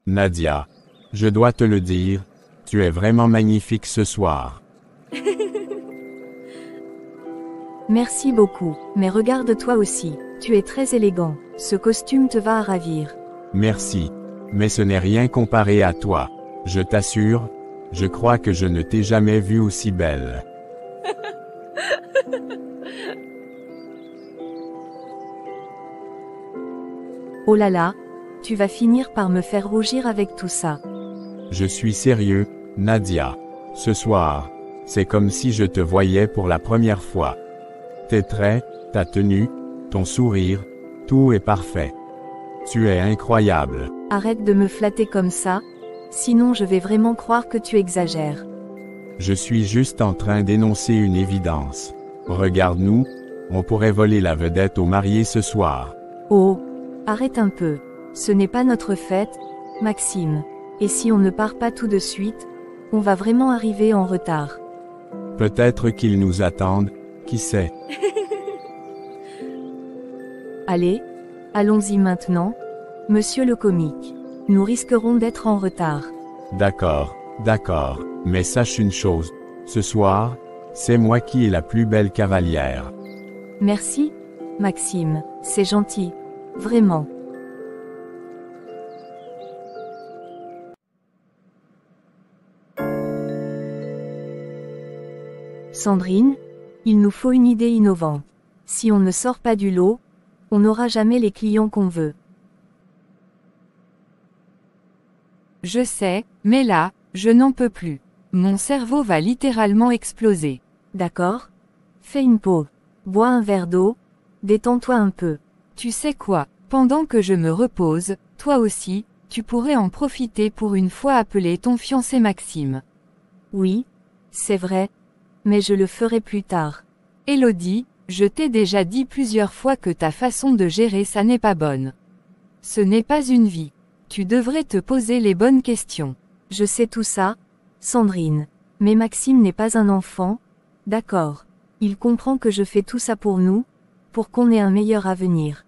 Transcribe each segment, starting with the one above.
Nadia, je dois te le dire, tu es vraiment magnifique ce soir. Merci beaucoup, mais regarde-toi aussi, tu es très élégant, ce costume te va à ravir. Merci. Mais ce n'est rien comparé à toi. Je t'assure, je crois que je ne t'ai jamais vue aussi belle. Oh là là, tu vas finir par me faire rougir avec tout ça. Je suis sérieux, Nadia. Ce soir, c'est comme si je te voyais pour la première fois. Tes traits, ta tenue, ton sourire, tout est parfait. Tu es incroyable. Arrête de me flatter comme ça, sinon je vais vraiment croire que tu exagères. Je suis juste en train d'énoncer une évidence. Regarde-nous, on pourrait voler la vedette au marié ce soir. Oh, arrête un peu. Ce n'est pas notre fête, Maxime. Et si on ne part pas tout de suite, on va vraiment arriver en retard. Peut-être qu'ils nous attendent, qui sait. Allez, allons-y maintenant, monsieur le comique. Nous risquerons d'être en retard. D'accord, mais sache une chose, ce soir, c'est moi qui est la plus belle cavalière. Merci, Maxime, c'est gentil, vraiment. Sandrine, il nous faut une idée innovante. Si on ne sort pas du lot, on n'aura jamais les clients qu'on veut. Je sais, mais là, je n'en peux plus. Mon cerveau va littéralement exploser. D'accord? Fais une pause. Bois un verre d'eau. Détends-toi un peu. Tu sais quoi, pendant que je me repose, toi aussi, tu pourrais en profiter pour une fois appeler ton fiancé Maxime. Oui, c'est vrai. Mais je le ferai plus tard. Élodie, je t'ai déjà dit plusieurs fois que ta façon de gérer ça n'est pas bonne. Ce n'est pas une vie. Tu devrais te poser les bonnes questions. Je sais tout ça, Sandrine. Mais Maxime n'est pas un enfant. D'accord. Il comprend que je fais tout ça pour nous, pour qu'on ait un meilleur avenir.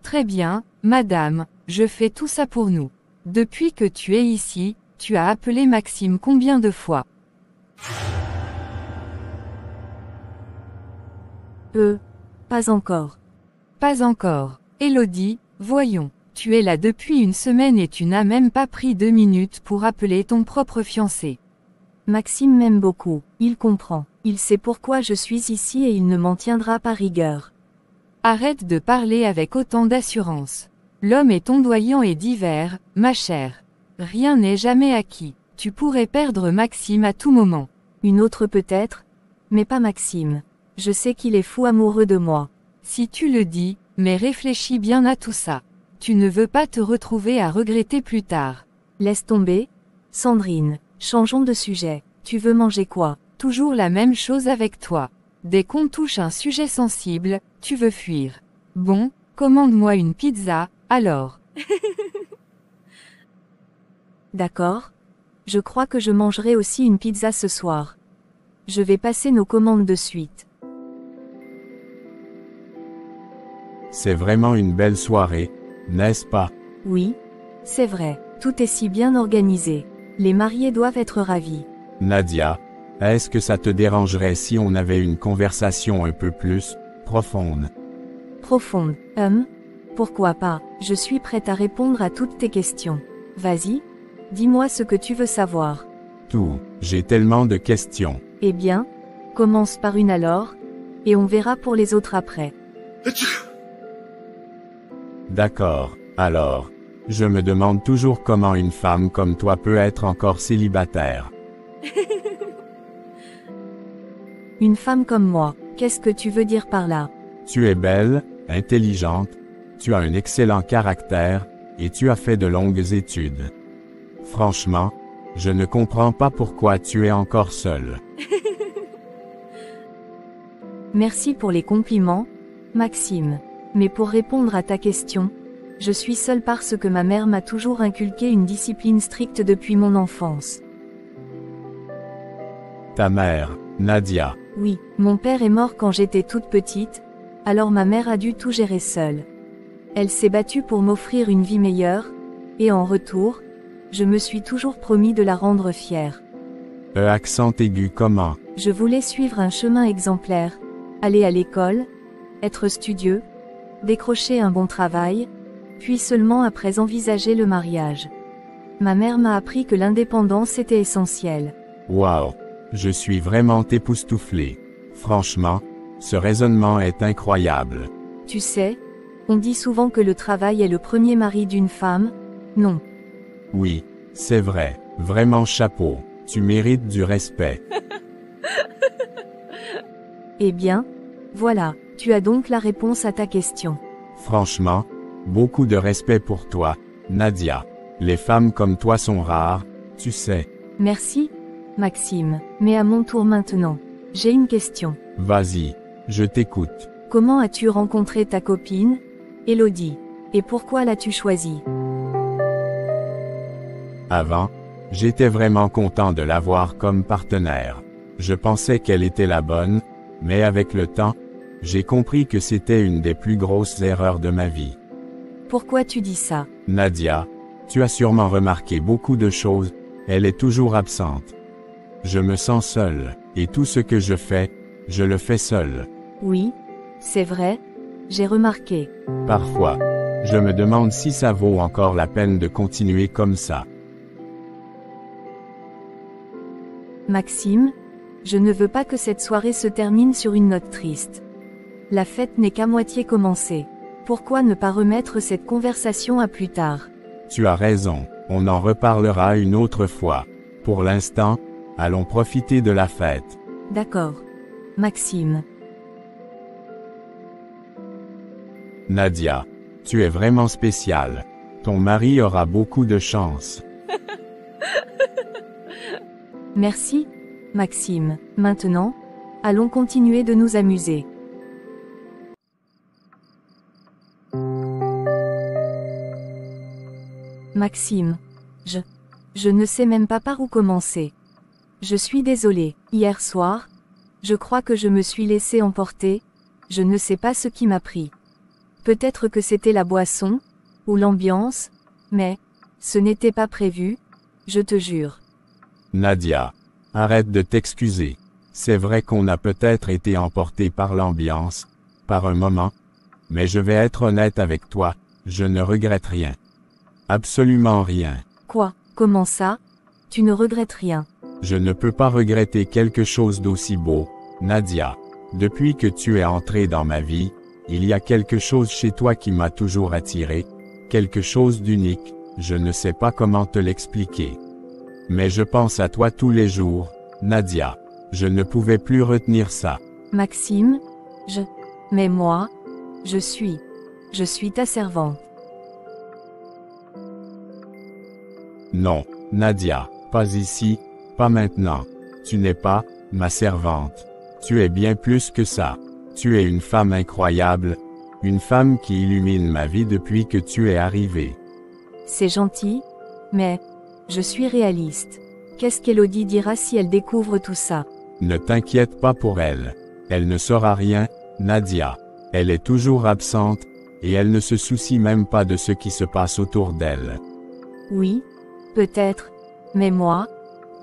Très bien, madame, je fais tout ça pour nous. Depuis que tu es ici, tu as appelé Maxime combien de fois? Pas encore. Pas encore. Élodie, voyons. Tu es là depuis une semaine et tu n'as même pas pris 2 minutes pour appeler ton propre fiancé. Maxime m'aime beaucoup, il comprend. Il sait pourquoi je suis ici et il ne m'en tiendra pas rigueur. Arrête de parler avec autant d'assurance. L'homme est ondoyant et divers, ma chère. Rien n'est jamais acquis. Tu pourrais perdre Maxime à tout moment. Une autre peut-être, mais pas Maxime. Je sais qu'il est fou amoureux de moi. Si tu le dis, mais réfléchis bien à tout ça. Tu ne veux pas te retrouver à regretter plus tard. Laisse tomber, Sandrine, changeons de sujet. Tu veux manger quoi? Toujours la même chose avec toi. Dès qu'on touche un sujet sensible, tu veux fuir. Bon, commande-moi une pizza, alors. D'accord. Je crois que je mangerai aussi une pizza ce soir. Je vais passer nos commandes de suite. C'est vraiment une belle soirée, n'est-ce pas? Oui, c'est vrai, tout est si bien organisé. Les mariés doivent être ravis. Nadia, est-ce que ça te dérangerait si on avait une conversation un peu plus profonde? Profonde, pourquoi pas, je suis prête à répondre à toutes tes questions. Vas-y, dis-moi ce que tu veux savoir. Tout, j'ai tellement de questions. Eh bien, commence par une alors, et on verra pour les autres après. D'accord, alors, je me demande toujours comment une femme comme toi peut être encore célibataire. Une femme comme moi, qu'est-ce que tu veux dire par là? Tu es belle, intelligente, tu as un excellent caractère, et tu as fait de longues études. Franchement, je ne comprends pas pourquoi tu es encore seule. Merci pour les compliments, Maxime. Mais pour répondre à ta question, je suis seule parce que ma mère m'a toujours inculqué une discipline stricte depuis mon enfance. Ta mère, Nadia. Oui, mon père est mort quand j'étais toute petite, alors ma mère a dû tout gérer seule. Elle s'est battue pour m'offrir une vie meilleure, et en retour, Je me suis toujours promis de la rendre fière. Accent aigu comment? Je voulais suivre un chemin exemplaire. Aller à l'école, être studieux, décrocher un bon travail, puis seulement après envisager le mariage. Ma mère m'a appris que l'indépendance était essentielle. Wow! Je suis vraiment époustouflé. Franchement, ce raisonnement est incroyable. Tu sais, on dit souvent que le travail est le premier mari d'une femme. Non. Oui, c'est vrai. Vraiment chapeau. Tu mérites du respect. Eh bien, voilà, tu as donc la réponse à ta question. Franchement, beaucoup de respect pour toi, Nadia. Les femmes comme toi sont rares, tu sais. Merci, Maxime. Mais à mon tour maintenant. J'ai une question. Vas-y, je t'écoute. Comment as-tu rencontré ta copine, Élodie? Et pourquoi l'as-tu choisie? Avant, j'étais vraiment content de l'avoir comme partenaire. Je pensais qu'elle était la bonne, mais avec le temps, j'ai compris que c'était une des plus grosses erreurs de ma vie. Pourquoi tu dis ça? Nadia, tu as sûrement remarqué beaucoup de choses, elle est toujours absente. Je me sens seul, et tout ce que je fais, je le fais seul. Oui, c'est vrai, j'ai remarqué. Parfois, je me demande si ça vaut encore la peine de continuer comme ça. Maxime, je ne veux pas que cette soirée se termine sur une note triste. La fête n'est qu'à moitié commencée. Pourquoi ne pas remettre cette conversation à plus tard? Tu as raison, on en reparlera une autre fois. Pour l'instant, allons profiter de la fête. D'accord. Maxime. Nadia, tu es vraiment spéciale. Ton mari aura beaucoup de chance. Merci, Maxime. Maintenant, allons continuer de nous amuser. Maxime. Je ne sais même pas par où commencer. Je suis désolée. Hier soir, je crois que je me suis laissée emporter, je ne sais pas ce qui m'a pris. Peut-être que c'était la boisson, ou l'ambiance, mais, ce n'était pas prévu, je te jure. Nadia, arrête de t'excuser. C'est vrai qu'on a peut-être été emporté par l'ambiance, par un moment, mais je vais être honnête avec toi, je ne regrette rien. Absolument rien. Quoi? Comment ça? Tu ne regrettes rien? Je ne peux pas regretter quelque chose d'aussi beau, Nadia. Depuis que tu es entrée dans ma vie, il y a quelque chose chez toi qui m'a toujours attiré, quelque chose d'unique, je ne sais pas comment te l'expliquer. Mais je pense à toi tous les jours, Nadia. Je ne pouvais plus retenir ça. Maxime, mais moi, je suis ta servante. Non, Nadia, pas ici, pas maintenant. Tu n'es pas ma servante. Tu es bien plus que ça. Tu es une femme incroyable, une femme qui illumine ma vie depuis que tu es arrivée. C'est gentil, mais je suis réaliste. Qu'est-ce qu'Élodie dira si elle découvre tout ça? Ne t'inquiète pas pour elle. Elle ne saura rien, Nadia. Elle est toujours absente, et elle ne se soucie même pas de ce qui se passe autour d'elle. Oui, peut-être, mais moi,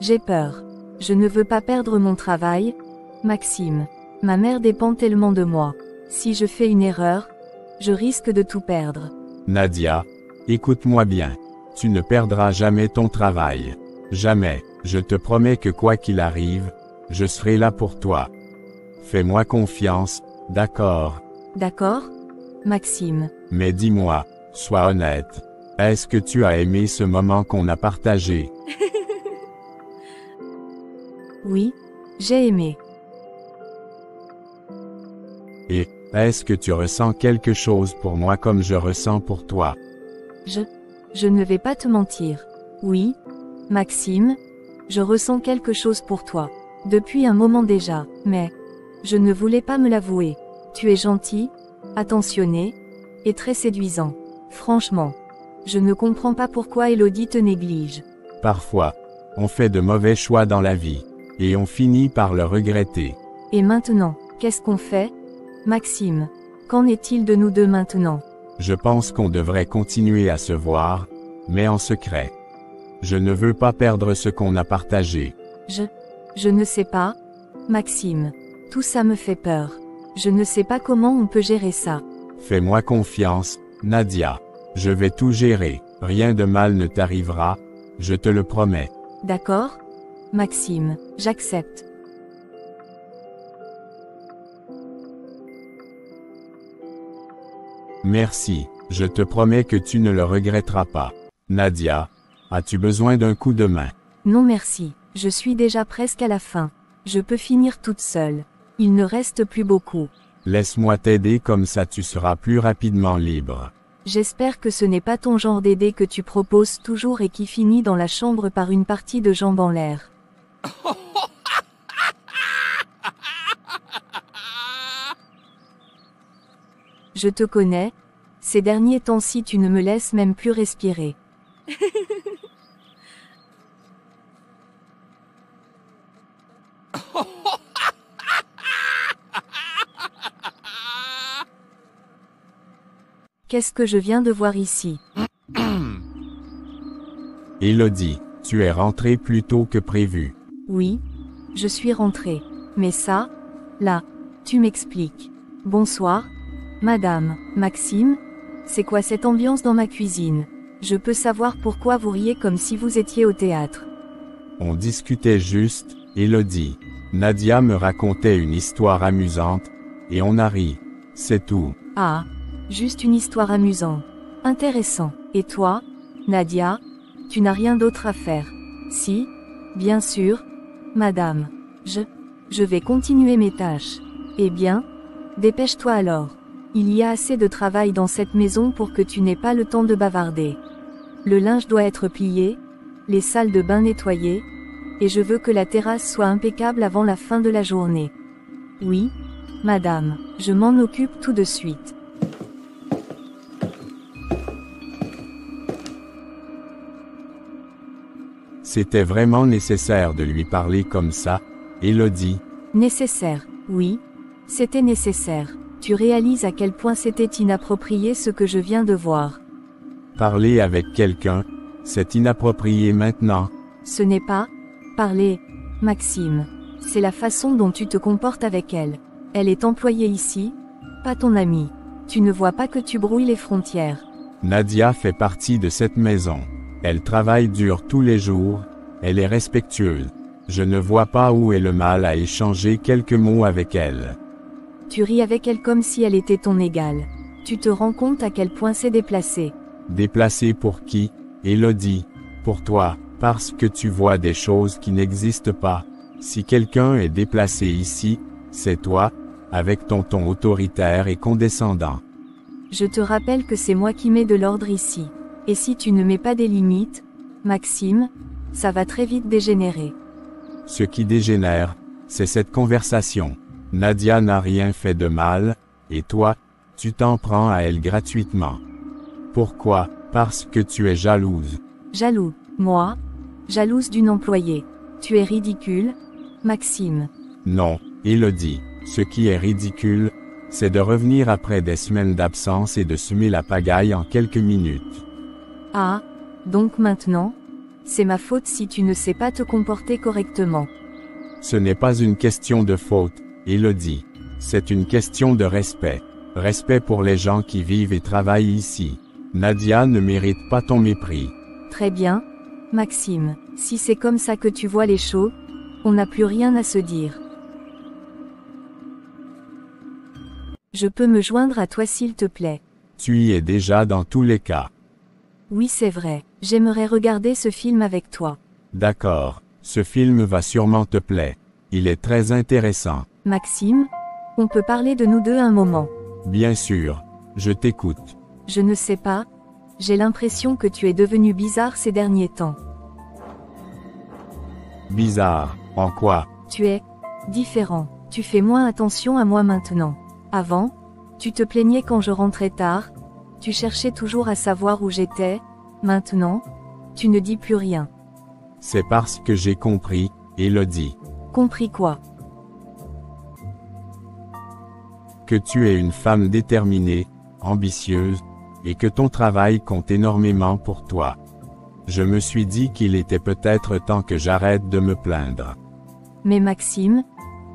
j'ai peur. Je ne veux pas perdre mon travail, Maxime. Ma mère dépend tellement de moi. Si je fais une erreur, je risque de tout perdre. Nadia, écoute-moi bien. Tu ne perdras jamais ton travail. Jamais. Je te promets que quoi qu'il arrive, je serai là pour toi. Fais-moi confiance, d'accord? D'accord, Maxime. Mais dis-moi, sois honnête. Est-ce que tu as aimé ce moment qu'on a partagé? Oui, j'ai aimé. Et, est-ce que tu ressens quelque chose pour moi comme je ressens pour toi? Je ne vais pas te mentir. Oui, Maxime, je ressens quelque chose pour toi. Depuis un moment déjà, mais je ne voulais pas me l'avouer. Tu es gentil, attentionné, et très séduisant. Franchement, je ne comprends pas pourquoi Élodie te néglige. Parfois, on fait de mauvais choix dans la vie, et on finit par le regretter. Et maintenant, qu'est-ce qu'on fait, Maxime? Qu'en est-il de nous deux maintenant? Je pense qu'on devrait continuer à se voir, mais en secret. Je ne veux pas perdre ce qu'on a partagé. Je ne sais pas, Maxime. Tout ça me fait peur. Je ne sais pas comment on peut gérer ça. Fais-moi confiance, Nadia. Je vais tout gérer. Rien de mal ne t'arrivera, je te le promets. D'accord, Maxime, j'accepte. Merci, je te promets que tu ne le regretteras pas. Nadia, as-tu besoin d'un coup de main? Non merci, je suis déjà presque à la fin. Je peux finir toute seule. Il ne reste plus beaucoup. Laisse-moi t'aider comme ça tu seras plus rapidement libre. J'espère que ce n'est pas ton genre d'aider que tu proposes toujours et qui finit dans la chambre par une partie de jambes en l'air. Je te connais, ces derniers temps-ci tu ne me laisses même plus respirer. Qu'est-ce que je viens de voir ici? Élodie, tu es rentrée plus tôt que prévu. Oui, je suis rentrée. Mais ça, là, tu m'expliques. Bonsoir, madame. Maxime, c'est quoi cette ambiance dans ma cuisine? Je peux savoir pourquoi vous riez comme si vous étiez au théâtre. On discutait juste, Élodie. Nadia me racontait une histoire amusante, et on a ri. C'est tout. Ah, juste une histoire amusante. Intéressant. Et toi, Nadia, tu n'as rien d'autre à faire? Si, bien sûr, madame. Je vais continuer mes tâches. Eh bien, dépêche-toi alors. Il y a assez de travail dans cette maison pour que tu n'aies pas le temps de bavarder. Le linge doit être plié, les salles de bain nettoyées, et je veux que la terrasse soit impeccable avant la fin de la journée. Oui, madame, je m'en occupe tout de suite. C'était vraiment nécessaire de lui parler comme ça, Élodie. Nécessaire, oui, c'était nécessaire. Tu réalises à quel point c'était inapproprié ce que je viens de voir. Parler avec quelqu'un, c'est inapproprié maintenant. Ce n'est pas parler, Maxime. C'est la façon dont tu te comportes avec elle. Elle est employée ici, pas ton amie. Tu ne vois pas que tu brouilles les frontières. Nadia fait partie de cette maison. Elle travaille dur tous les jours, elle est respectueuse. Je ne vois pas où est le mal à échanger quelques mots avec elle. Tu ris avec elle comme si elle était ton égale. Tu te rends compte à quel point c'est déplacé. Déplacé pour qui, Élodie? Pour toi, parce que tu vois des choses qui n'existent pas. Si quelqu'un est déplacé ici, c'est toi, avec ton ton autoritaire et condescendant. Je te rappelle que c'est moi qui mets de l'ordre ici. Et si tu ne mets pas des limites, Maxime, ça va très vite dégénérer. Ce qui dégénère, c'est cette conversation. Nadia n'a rien fait de mal, et toi, tu t'en prends à elle gratuitement. Pourquoi? Parce que tu es jalouse. Jaloux, moi? Jalouse d'une employée. Tu es ridicule, Maxime. Non, Élodie, ce qui est ridicule, c'est de revenir après des semaines d'absence et de semer la pagaille en quelques minutes. Ah, donc maintenant, c'est ma faute si tu ne sais pas te comporter correctement. Ce n'est pas une question de faute, Élodie. C'est une question de respect. Respect pour les gens qui vivent et travaillent ici. Nadia ne mérite pas ton mépris. Très bien, Maxime. Si c'est comme ça que tu vois les choses, on n'a plus rien à se dire. Je peux me joindre à toi s'il te plaît. Tu y es déjà dans tous les cas. Oui c'est vrai, j'aimerais regarder ce film avec toi. D'accord, ce film va sûrement te plaire. Il est très intéressant. Maxime, on peut parler de nous deux un moment. Bien sûr, je t'écoute. Je ne sais pas, j'ai l'impression que tu es devenu bizarre ces derniers temps. Bizarre, en quoi? Tu es différent, tu fais moins attention à moi maintenant. Avant, tu te plaignais quand je rentrais tard, tu cherchais toujours à savoir où j'étais, maintenant, tu ne dis plus rien. C'est parce que j'ai compris, Élodie. Compris quoi? Que tu es une femme déterminée, ambitieuse, et que ton travail compte énormément pour toi. Je me suis dit qu'il était peut-être temps que j'arrête de me plaindre. Mais Maxime,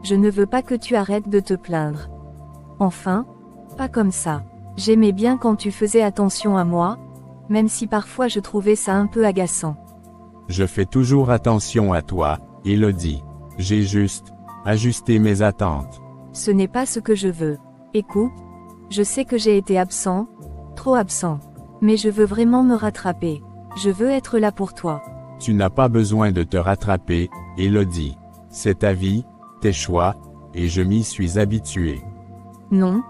je ne veux pas que tu arrêtes de te plaindre. Enfin, pas comme ça. J'aimais bien quand tu faisais attention à moi, même si parfois je trouvais ça un peu agaçant. Je fais toujours attention à toi, Élodie. J'ai juste ajusté mes attentes. Ce n'est pas ce que je veux. Écoute, je sais que j'ai été absent, trop absent. Mais je veux vraiment me rattraper. Je veux être là pour toi. Tu n'as pas besoin de te rattraper, Élodie. C'est ta vie, tes choix, et je m'y suis habitué. Non,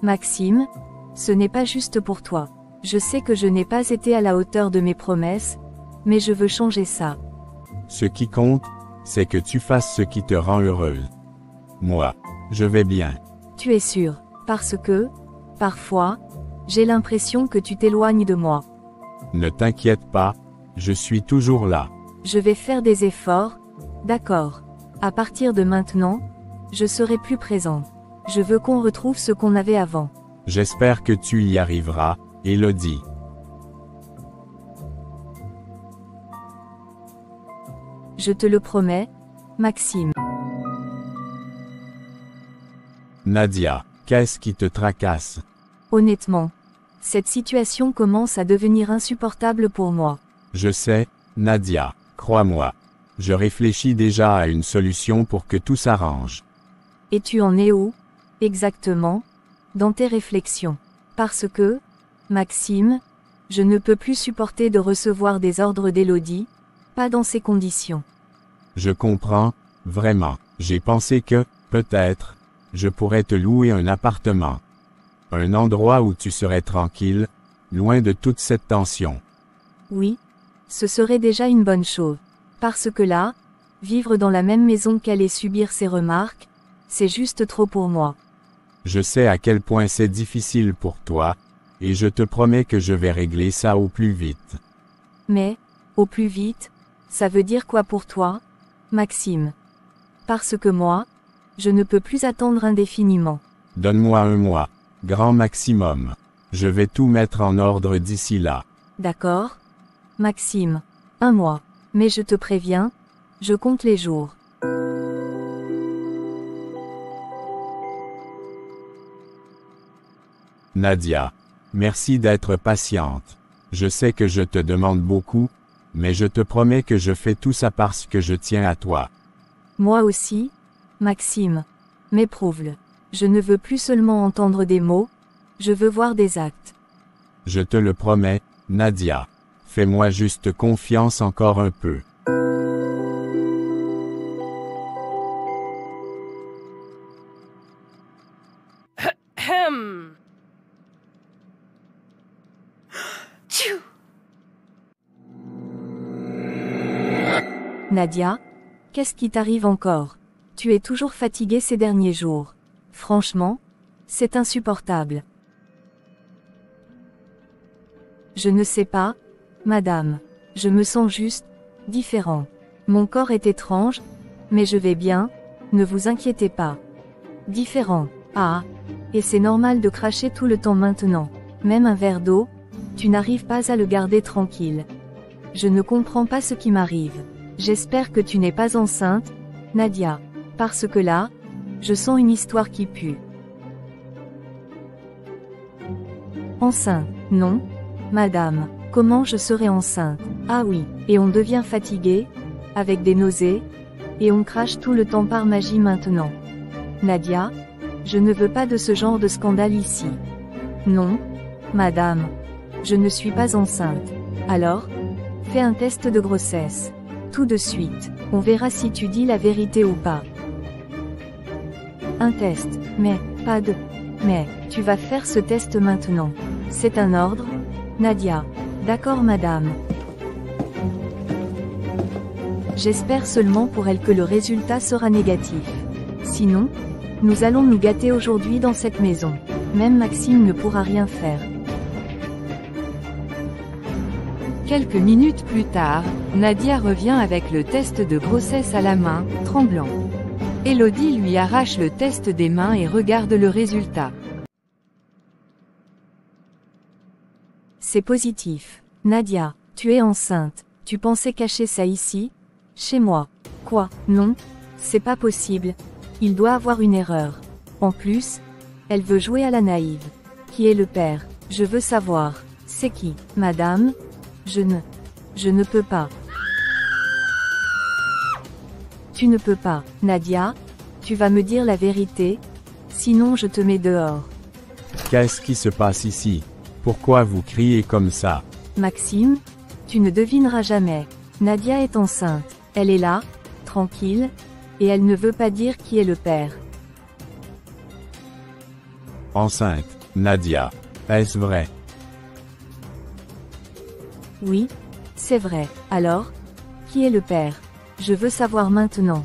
Maxime, ce n'est pas juste pour toi. Je sais que je n'ai pas été à la hauteur de mes promesses, mais je veux changer ça. Ce qui compte, c'est que tu fasses ce qui te rend heureuse. Moi, je vais bien. Tu es sûr, parce que, parfois, j'ai l'impression que tu t'éloignes de moi. Ne t'inquiète pas, je suis toujours là. Je vais faire des efforts, d'accord. À partir de maintenant, je serai plus présent. Je veux qu'on retrouve ce qu'on avait avant. J'espère que tu y arriveras, Élodie. Je te le promets, Maxime. Nadia, qu'est-ce qui te tracasse? Honnêtement, cette situation commence à devenir insupportable pour moi. Je sais, Nadia, crois-moi. Je réfléchis déjà à une solution pour que tout s'arrange. Et tu en es où, exactement, dans tes réflexions? Parce que, Maxime, je ne peux plus supporter de recevoir des ordres d'Élodie, pas dans ces conditions. Je comprends, vraiment. J'ai pensé que, peut-être, je pourrais te louer un appartement. Un endroit où tu serais tranquille, loin de toute cette tension. Oui, ce serait déjà une bonne chose. Parce que là, vivre dans la même maison qu'elle et subir ses remarques, c'est juste trop pour moi. Je sais à quel point c'est difficile pour toi, et je te promets que je vais régler ça au plus vite. Mais, au plus vite, ça veut dire quoi pour toi, Maxime? Parce que moi, je ne peux plus attendre indéfiniment. Donne-moi un mois, grand maximum. Je vais tout mettre en ordre d'ici là. D'accord, Maxime, 1 mois. Mais je te préviens, je compte les jours. Nadia, merci d'être patiente. Je sais que je te demande beaucoup, mais je te promets que je fais tout ça parce que je tiens à toi. Moi aussi, Maxime. Mais prouve-le. Je ne veux plus seulement entendre des mots, je veux voir des actes. Je te le promets, Nadia. Fais-moi juste confiance encore un peu. Nadia, qu'est-ce qui t'arrive encore? Tu es toujours fatiguée ces derniers jours. Franchement, c'est insupportable. Je ne sais pas, madame. Je me sens juste différent. Mon corps est étrange, mais je vais bien, ne vous inquiétez pas. Différent. Ah, et c'est normal de cracher tout le temps maintenant. Même un verre d'eau, tu n'arrives pas à le garder tranquille. Je ne comprends pas ce qui m'arrive. J'espère que tu n'es pas enceinte, Nadia. Parce que là, je sens une histoire qui pue. Enceinte? Non, madame. Comment je serai enceinte? Ah oui, et on devient fatigué, avec des nausées, et on crache tout le temps par magie maintenant. Nadia, je ne veux pas de ce genre de scandale ici. Non, madame. Je ne suis pas enceinte. Alors, fais un test de grossesse. Tout de suite, on verra si tu dis la vérité ou pas. Un test, mais, pas de... Mais, tu vas faire ce test maintenant. C'est un ordre, Nadia. D'accord madame. J'espère seulement pour elle que le résultat sera négatif. Sinon, nous allons nous gâter aujourd'hui dans cette maison. Même Maxime ne pourra rien faire. Quelques minutes plus tard, Nadia revient avec le test de grossesse à la main, tremblant. Élodie lui arrache le test des mains et regarde le résultat. C'est positif. Nadia, tu es enceinte. Tu pensais cacher ça ici? Chez moi? Quoi? Non? C'est pas possible. Il doit avoir une erreur. En plus, elle veut jouer à la naïve. Qui est le père? Je veux savoir. C'est qui? Madame? Je ne peux pas. Tu ne peux pas. Nadia? Tu vas me dire la vérité? Sinon je te mets dehors. Qu'est-ce qui se passe ici? Pourquoi vous criez comme ça? Maxime? Tu ne devineras jamais. Nadia est enceinte. Elle est là, tranquille, et elle ne veut pas dire qui est le père. Enceinte, Nadia. Est-ce vrai? Oui, c'est vrai. Alors, qui est le père? Je veux savoir maintenant.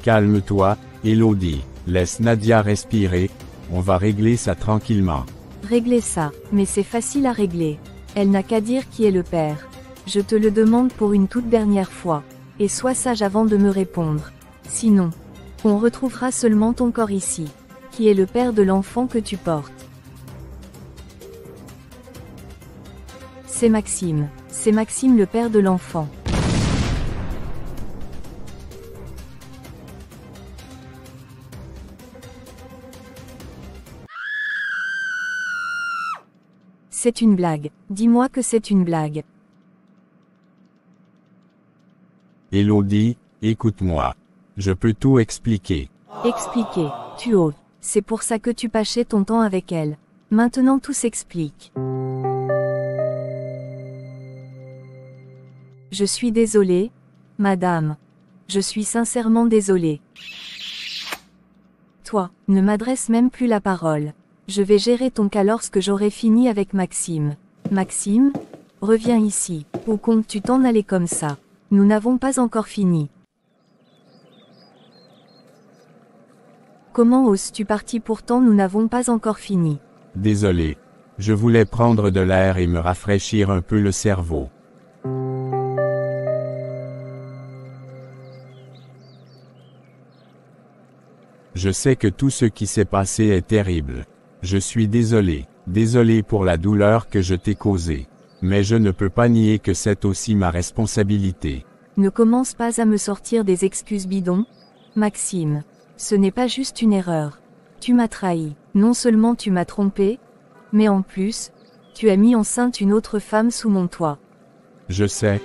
Calme-toi, Élodie. Laisse Nadia respirer, on va régler ça tranquillement. Régler ça, mais c'est facile à régler. Elle n'a qu'à dire qui est le père. Je te le demande pour une toute dernière fois. Et sois sage avant de me répondre. Sinon, on retrouvera seulement ton corps ici. Qui est le père de l'enfant que tu portes? C'est Maxime. C'est Maxime le père de l'enfant. C'est une blague. Dis-moi que c'est une blague. Élodie, écoute-moi. Je peux tout expliquer. Expliquer. Tu oses. C'est pour ça que tu passais ton temps avec elle. Maintenant tout s'explique. Je suis désolée, madame. Je suis sincèrement désolée. Toi, ne m'adresse même plus la parole. Je vais gérer ton cas lorsque j'aurai fini avec Maxime. Maxime? Reviens ici. Où comptes-tu t'en aller comme ça? Nous n'avons pas encore fini. Comment oses-tu partir pourtant nous n'avons pas encore fini? Désolé. Je voulais prendre de l'air et me rafraîchir un peu le cerveau. Je sais que tout ce qui s'est passé est terrible. Je suis désolé pour la douleur que je t'ai causée. Mais je ne peux pas nier que c'est aussi ma responsabilité. Ne commence pas à me sortir des excuses bidons. Maxime, ce n'est pas juste une erreur. Tu m'as trahi. Non seulement tu m'as trompé, mais en plus, tu as mis enceinte une autre femme sous mon toit. Je sais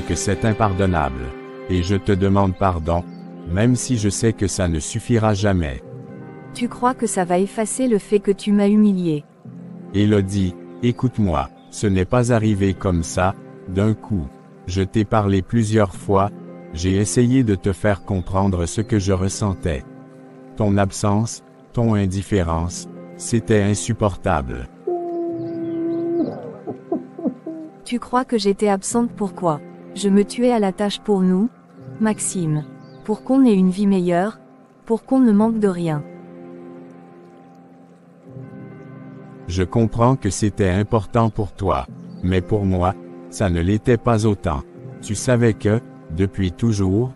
que c'est impardonnable. Et je te demande pardon, même si je sais que ça ne suffira jamais. Tu crois que ça va effacer le fait que tu m'as humilié? Élodie, écoute-moi, ce n'est pas arrivé comme ça, d'un coup. Je t'ai parlé plusieurs fois, j'ai essayé de te faire comprendre ce que je ressentais. Ton absence, ton indifférence, c'était insupportable. Tu crois que j'étais absente pourquoi? Je me tuais à la tâche pour nous, Maxime. Pour qu'on ait une vie meilleure, pour qu'on ne manque de rien. Je comprends que c'était important pour toi, mais pour moi, ça ne l'était pas autant. Tu savais que, depuis toujours,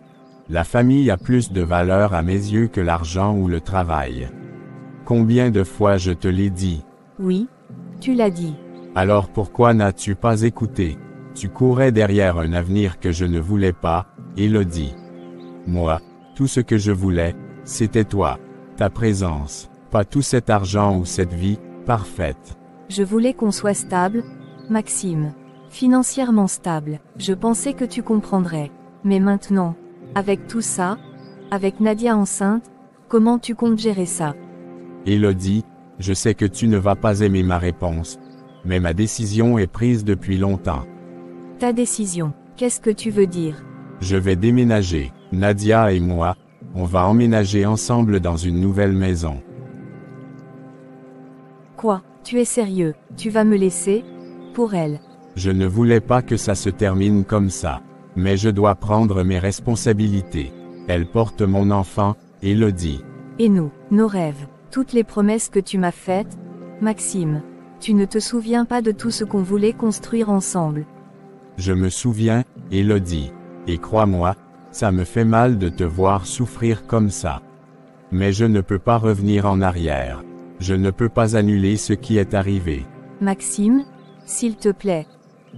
la famille a plus de valeur à mes yeux que l'argent ou le travail. Combien de fois je te l'ai dit? Oui, tu l'as dit. Alors pourquoi n'as-tu pas écouté? Tu courais derrière un avenir que je ne voulais pas, Élodie. Moi, tout ce que je voulais, c'était toi, ta présence, pas tout cet argent ou cette vie parfaite. Je voulais qu'on soit stable, Maxime. Financièrement stable. Je pensais que tu comprendrais. Mais maintenant, avec tout ça, avec Nadia enceinte, comment tu comptes gérer ça? Élodie, je sais que tu ne vas pas aimer ma réponse, mais ma décision est prise depuis longtemps. Ta décision, qu'est-ce que tu veux dire? Je vais déménager, Nadia et moi, on va emménager ensemble dans une nouvelle maison. Quoi? Tu es sérieux? Tu vas me laisser? Pour elle? Je ne voulais pas que ça se termine comme ça. Mais je dois prendre mes responsabilités. Elle porte mon enfant, Élodie. Et nous, nos rêves, toutes les promesses que tu m'as faites, Maxime. Tu ne te souviens pas de tout ce qu'on voulait construire ensemble. Je me souviens, Élodie. Et crois-moi, ça me fait mal de te voir souffrir comme ça. Mais je ne peux pas revenir en arrière. Je ne peux pas annuler ce qui est arrivé. Maxime, S'il te plaît.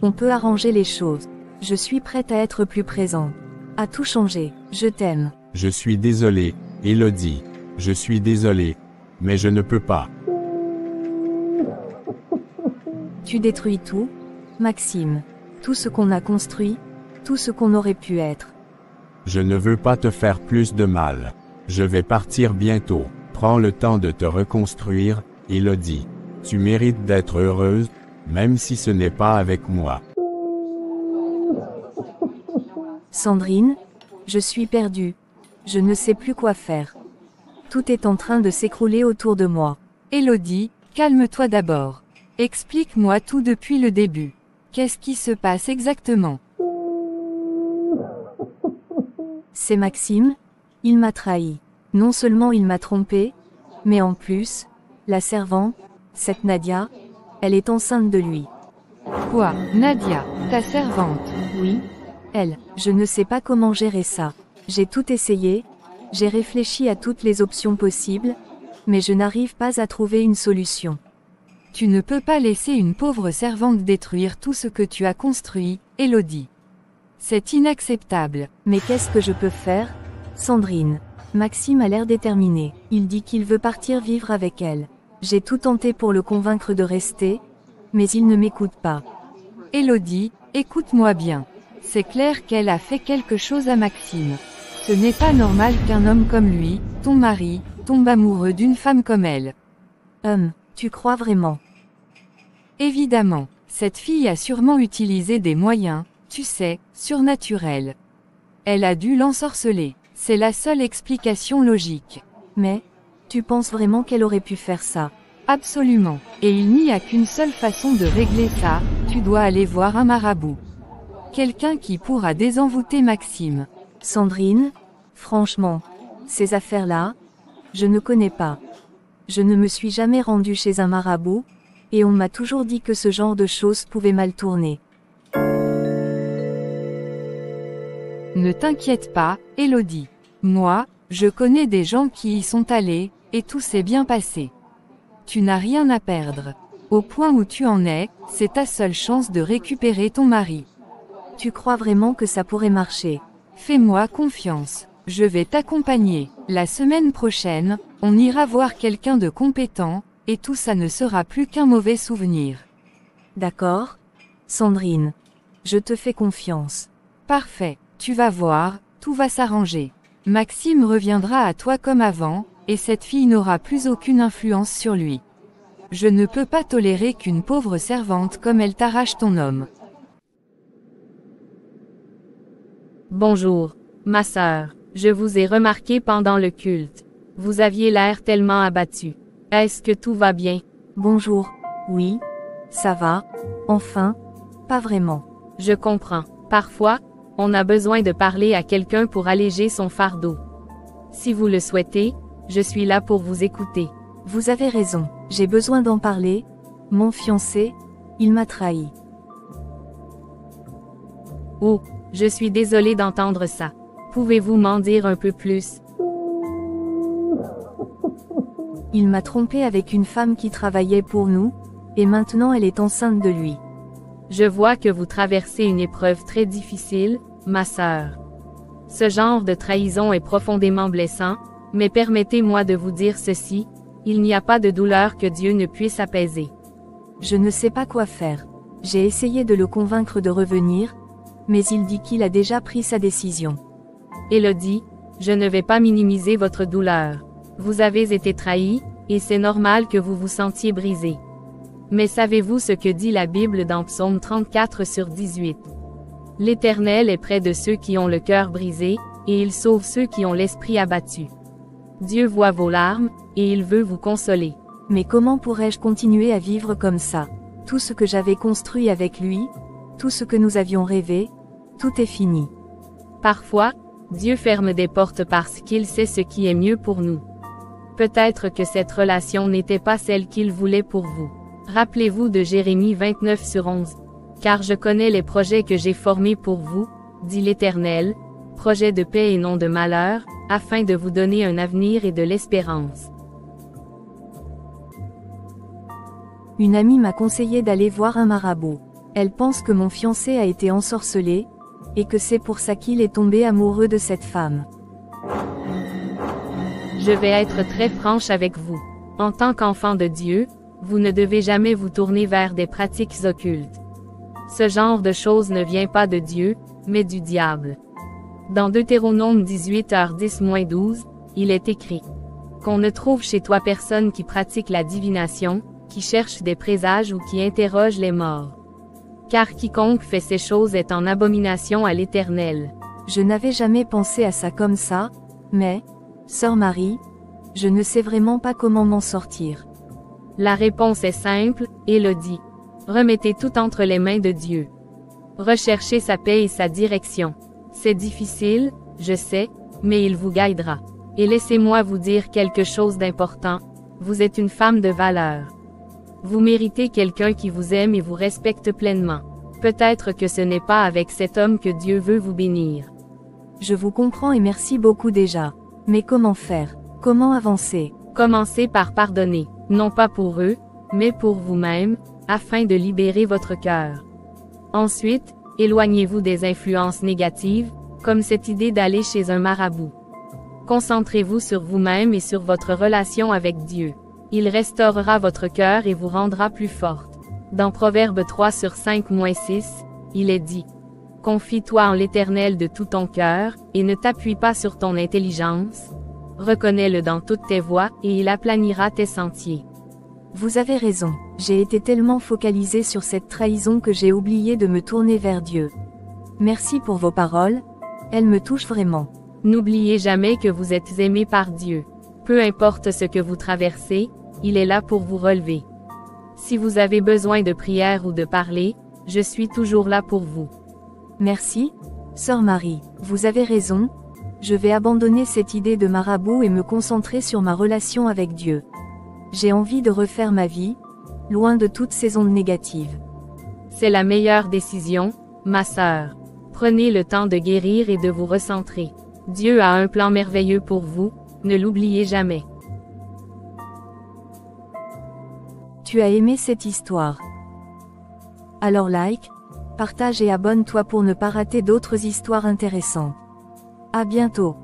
On peut arranger les choses. Je suis prête à être plus présente. À tout changer. Je t'aime. Je suis désolé, Élodie. Je suis désolé. Mais je ne peux pas. Tu détruis tout, Maxime. Tout ce qu'on a construit, tout ce qu'on aurait pu être. Je ne veux pas te faire plus de mal. Je vais partir bientôt. Prends le temps de te reconstruire, Élodie. Tu mérites d'être heureuse, même si ce n'est pas avec moi. Sandrine, je suis perdue. Je ne sais plus quoi faire. Tout est en train de s'écrouler autour de moi. Élodie, calme-toi d'abord. Explique-moi tout depuis le début. Qu'est-ce qui se passe exactement? C'est Maxime. Il m'a trahi. Non seulement il m'a trompé, mais en plus, la servante, cette Nadia, elle est enceinte de lui. Quoi, Nadia, ta servante? Oui, elle. Je ne sais pas comment gérer ça. J'ai tout essayé, j'ai réfléchi à toutes les options possibles, mais je n'arrive pas à trouver une solution. Tu ne peux pas laisser une pauvre servante détruire tout ce que tu as construit, Élodie. C'est inacceptable. Mais qu'est-ce que je peux faire, Sandrine? Maxime a l'air déterminé. Il dit qu'il veut partir vivre avec elle. J'ai tout tenté pour le convaincre de rester, mais il ne m'écoute pas. Élodie, écoute-moi bien. C'est clair qu'elle a fait quelque chose à Maxime. Ce n'est pas normal qu'un homme comme lui, ton mari, tombe amoureux d'une femme comme elle. Tu crois vraiment? Évidemment, cette fille a sûrement utilisé des moyens, tu sais, surnaturels. Elle a dû l'ensorceler. C'est la seule explication logique. Mais, tu penses vraiment qu'elle aurait pu faire ça? Absolument. Et il n'y a qu'une seule façon de régler ça, tu dois aller voir un marabout. Quelqu'un qui pourra désenvoûter Maxime. Sandrine, franchement, ces affaires-là, je ne connais pas. Je ne me suis jamais rendue chez un marabout, et on m'a toujours dit que ce genre de choses pouvait mal tourner. Ne t'inquiète pas, Élodie. Moi, je connais des gens qui y sont allés, et tout s'est bien passé. Tu n'as rien à perdre. Au point où tu en es, c'est ta seule chance de récupérer ton mari. Tu crois vraiment que ça pourrait marcher? Fais-moi confiance. Je vais t'accompagner. La semaine prochaine, on ira voir quelqu'un de compétent, et tout ça ne sera plus qu'un mauvais souvenir. D'accord, Sandrine. Je te fais confiance. Parfait. Tu vas voir, tout va s'arranger. Maxime reviendra à toi comme avant, et cette fille n'aura plus aucune influence sur lui. Je ne peux pas tolérer qu'une pauvre servante comme elle t'arrache ton homme. Bonjour, ma sœur. Je vous ai remarqué pendant le culte. Vous aviez l'air tellement abattu. Est-ce que tout va bien? Bonjour. Oui, ça va. Enfin, pas vraiment. Je comprends. Parfois, on a besoin de parler à quelqu'un pour alléger son fardeau. Si vous le souhaitez, je suis là pour vous écouter. Vous avez raison. J'ai besoin d'en parler. Mon fiancé, il m'a trahi. Oh, je suis désolée d'entendre ça. Pouvez-vous m'en dire un peu plus? Il m'a trompé avec une femme qui travaillait pour nous, et maintenant elle est enceinte de lui. Je vois que vous traversez une épreuve très difficile, ma sœur. Ce genre de trahison est profondément blessant, mais permettez-moi de vous dire ceci, il n'y a pas de douleur que Dieu ne puisse apaiser. Je ne sais pas quoi faire. J'ai essayé de le convaincre de revenir, mais il dit qu'il a déjà pris sa décision. Élodie, je ne vais pas minimiser votre douleur. Vous avez été trahie, et c'est normal que vous vous sentiez brisé. Mais savez-vous ce que dit la Bible dans Psaume 34/18? L'Éternel est près de ceux qui ont le cœur brisé, et il sauve ceux qui ont l'esprit abattu. Dieu voit vos larmes, et il veut vous consoler. Mais comment pourrais-je continuer à vivre comme ça? Tout ce que j'avais construit avec lui, tout ce que nous avions rêvé, tout est fini. Parfois, Dieu ferme des portes parce qu'il sait ce qui est mieux pour nous. Peut-être que cette relation n'était pas celle qu'il voulait pour vous. Rappelez-vous de Jérémie 29/11. Car je connais les projets que j'ai formés pour vous, dit l'Éternel, projets de paix et non de malheur, afin de vous donner un avenir et de l'espérance. Une amie m'a conseillé d'aller voir un marabout. Elle pense que mon fiancé a été ensorcelé, et que c'est pour ça qu'il est tombé amoureux de cette femme. Je vais être très franche avec vous. En tant qu'enfant de Dieu, vous ne devez jamais vous tourner vers des pratiques occultes. Ce genre de choses ne vient pas de Dieu, mais du diable. Dans Deutéronome 18h10-12, il est écrit qu'on ne trouve chez toi personne qui pratique la divination, qui cherche des présages ou qui interroge les morts. Car quiconque fait ces choses est en abomination à l'Éternel. Je n'avais jamais pensé à ça comme ça, mais, sœur Marie, je ne sais vraiment pas comment m'en sortir. La réponse est simple, Élodie. Remettez tout entre les mains de Dieu. Recherchez sa paix et sa direction. C'est difficile, je sais, mais il vous guidera. Et laissez-moi vous dire quelque chose d'important. Vous êtes une femme de valeur. Vous méritez quelqu'un qui vous aime et vous respecte pleinement. Peut-être que ce n'est pas avec cet homme que Dieu veut vous bénir. Je vous comprends et merci beaucoup déjà. Mais comment faire? Comment avancer? Commencez par pardonner, non pas pour eux, mais pour vous-même, afin de libérer votre cœur. Ensuite, éloignez-vous des influences négatives, comme cette idée d'aller chez un marabout. Concentrez-vous sur vous-même et sur votre relation avec Dieu. Il restaurera votre cœur et vous rendra plus forte. Dans Proverbe 3/5-6, il est dit: confie-toi en l'Éternel de tout ton cœur, et ne t'appuie pas sur ton intelligence. Reconnais-le dans toutes tes voies, et il aplanira tes sentiers. Vous avez raison, j'ai été tellement focalisée sur cette trahison que j'ai oublié de me tourner vers Dieu. Merci pour vos paroles, elles me touchent vraiment. N'oubliez jamais que vous êtes aimé par Dieu. Peu importe ce que vous traversez, il est là pour vous relever. Si vous avez besoin de prière ou de parler, je suis toujours là pour vous. Merci, sœur Marie, vous avez raison, je vais abandonner cette idée de marabout et me concentrer sur ma relation avec Dieu. J'ai envie de refaire ma vie, loin de toutes ces ondes négatives. C'est la meilleure décision, ma sœur. Prenez le temps de guérir et de vous recentrer. Dieu a un plan merveilleux pour vous, ne l'oubliez jamais. Tu as aimé cette histoire? Alors like, partage et abonne-toi pour ne pas rater d'autres histoires intéressantes. À bientôt.